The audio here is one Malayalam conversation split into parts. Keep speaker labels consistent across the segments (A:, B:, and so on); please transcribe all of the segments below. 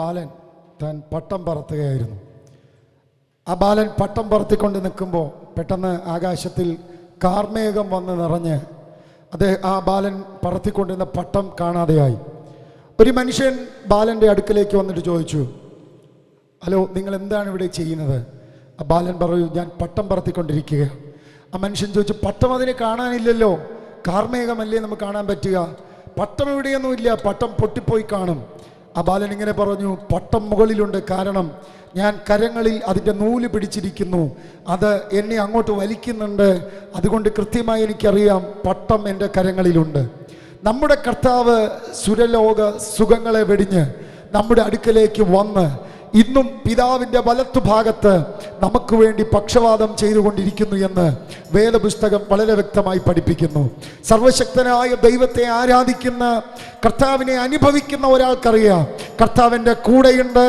A: ബാലൻ താൻ പട്ടം പറത്തുകയായിരുന്നു. ആ ബാലൻ പട്ടം പറത്തിക്കൊണ്ട് നിൽക്കുമ്പോൾ പെട്ടെന്ന് ആകാശത്തിൽ കാർമേഘം വന്ന് നിറഞ്ഞ് ആ ബാലൻ പറത്തിക്കൊണ്ടിരുന്ന പട്ടം കാണാതെയായി. ഒരു മനുഷ്യൻ ബാലൻ്റെ അടുക്കലേക്ക് വന്നിട്ട് ചോദിച്ചു, ഹലോ, നിങ്ങൾ എന്താണ് ഇവിടെ ചെയ്യുന്നത്? ആ ബാലൻ പറയൂ, ഞാൻ പട്ടം പറത്തിക്കൊണ്ടിരിക്കുക. ആ മനുഷ്യൻ ചോദിച്ചു, പട്ടം അതിനെ കാണാനില്ലല്ലോ, കാർമേഘമല്ലേ നമുക്ക് കാണാൻ പറ്റുക? പട്ടം എവിടെയൊന്നുമില്ല, പട്ടം പൊട്ടിപ്പോയി കാണും. ആ ബാലൻ ഇങ്ങനെ പറഞ്ഞു, പട്ടം മുകളിലുണ്ട്, കാരണം ഞാൻ കരങ്ങളിൽ അതിൻ്റെ നൂല് പിടിച്ചിരിക്കുന്നു, അത് എന്നെ അങ്ങോട്ട് വലിക്കുന്നുണ്ട്, അതുകൊണ്ട് കൃത്യമായി എനിക്കറിയാം പട്ടം എൻ്റെ കരങ്ങളിലുണ്ട്. നമ്മുടെ കർത്താവ് സുരലോക സുഖങ്ങളെ വെടിഞ്ഞ് നമ്മുടെ അടുക്കലേക്ക് വന്ന് ഇന്നും പിതാവിൻ്റെ വലത്തുഭാഗത്ത് നമുക്ക് വേണ്ടി പക്ഷവാദം ചെയ്തുകൊണ്ടിരിക്കുന്നു എന്ന് വേദപുസ്തകം വളരെ വ്യക്തമായി പഠിപ്പിക്കുന്നു. സർവശക്തനായ ദൈവത്തെ ആരാധിക്കുന്ന കർത്താവിനെ അനുഭവിക്കുന്ന ഒരാൾക്കറിയാം, കർത്താവിൻ്റെ കൂടെയുണ്ട്,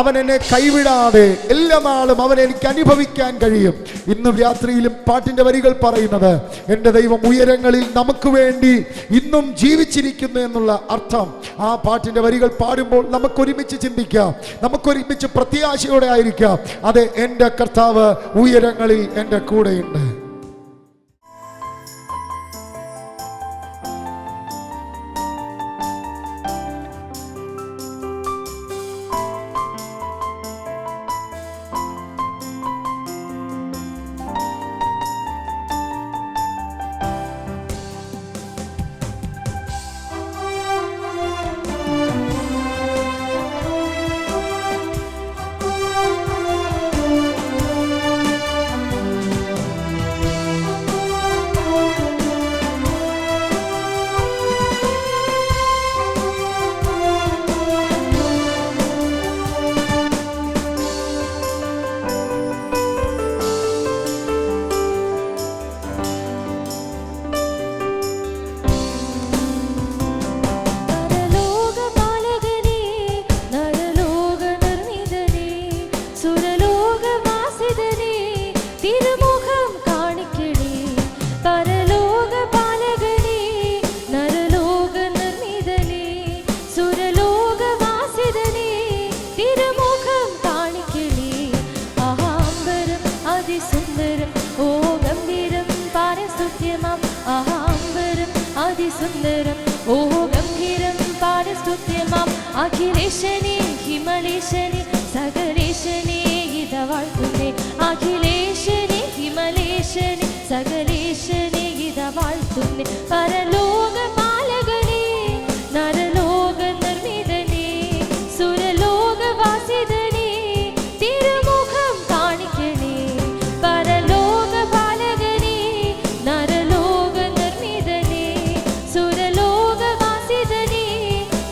A: അവൻ എന്നെ കൈവിടാതെ എല്ലാ നാളും അവൻ എനിക്ക് അനുഭവിക്കാൻ കഴിയും. ഇന്നും രാത്രിയിലും പാട്ടിൻ്റെ വരികൾ പറയുന്നത്, എൻ്റെ ദൈവം ഉയരങ്ങളിൽ നമുക്ക് വേണ്ടി ഇന്നും ജീവിച്ചിരിക്കുന്നു എന്നുള്ള അർത്ഥം ആ പാട്ടിൻ്റെ വരികൾ പാടുമ്പോൾ നമുക്കൊരുമിച്ച് ചിന്തിക്കാം, നമുക്കൊരുമിച്ച് പ്രത്യാശയോടെ ആയിരിക്കാം. അതെ, എൻ്റെ കർത്താവ് ഉയരങ്ങളിൽ എൻ്റെ കൂടെയുണ്ട്.
B: അഖിലേശനെ ഹിമലേശനെ സകലേശനെ ഇത വാഴ്ത്തുന്നേ, അഖിലേശനെ ഹിമലേശനെ സകലേശനെ ഇത വാഴ്ത്തുന്നേ. പരലോക പാലകനെ നരലോക നിർമ്മിതനെ സുരലോക വാസിതനെ തിരുമുഖം കാണിക്കണേ. പരലോക പാലകനെ നരലോക നിർമ്മിതനെ സുരലോക വാസിതനെ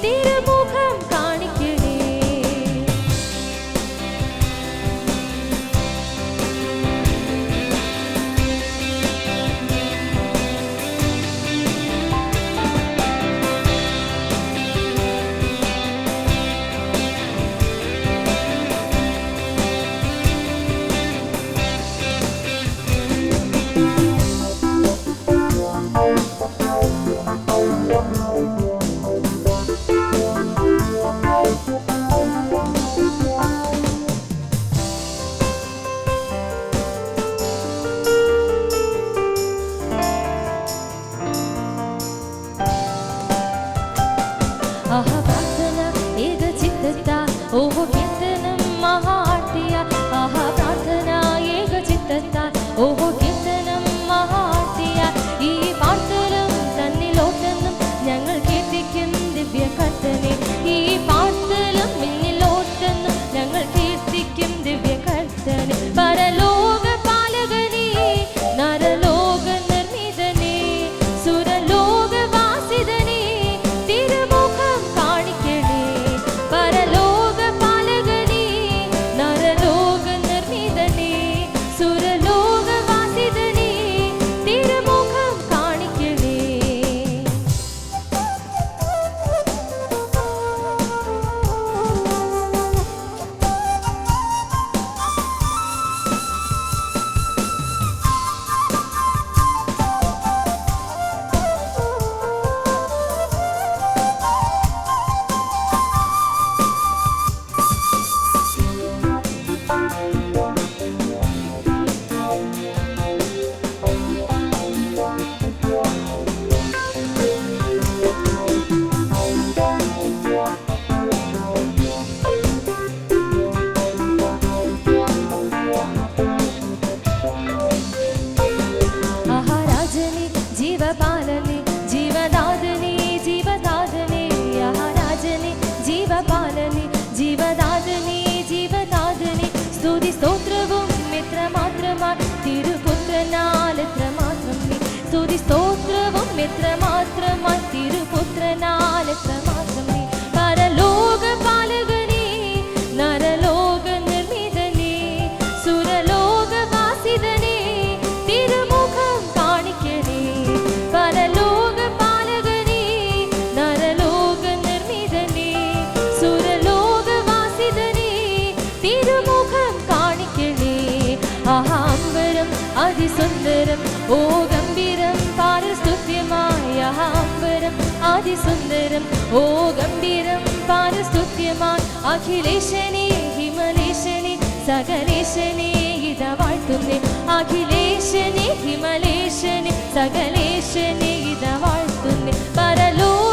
B: തിരുമുഖം കാണിക്കണേ. ആഹാ പ്രാർത്ഥന ഏക ചിത്തത്ത ഓഹോ കീർത്തനം മഹാർത്തിയ. ആഹാ പ്രാർത്ഥന ഏക ചിത്തത്ത ഓഹോ കീർത്തനം മഹാർത്തിയ. ഈ പാർത്തലും തന്നിലോട്ടെന്നും ഞങ്ങൾ കീർത്തിക്കും ദിവ്യ കർത്തനെ. ഈ പാർത്തലും മിന്നിലോട്ടെന്നും ഞങ്ങൾ കീർത്തിക്കും ദിവ്യ കർത്തനെ. പരലോക പാലകനെ നരലോക നിർമ്മിതനെ സുരലോക വാസിതനെ തിരുമുഖം കാണിക്കണേ. പരലോക പാലകനെ നരലോക നിർമ്മിതനെ സുരലോക വാസിതനെ തിരുമുഖം കാണിക്കണേ. ആഹാ അമ്പരം അതിസുന്ദരം ഓ ഗംഭീരം പാരസ്തുത്യമായ അമ്പരം അതിസുന്ദരം ഓ ഗംഭീരം പാരസ്തുത്യമായി അഖിലേശനെ ഹിമലേശനെ സകലേശനെ ഇത വാഴ്ത്തുന്നേ. അഖിലേശനെ ഹിമലേശനെ സകലേശനെ ഇത വാഴ്ത്തുന്നേ. പരലോക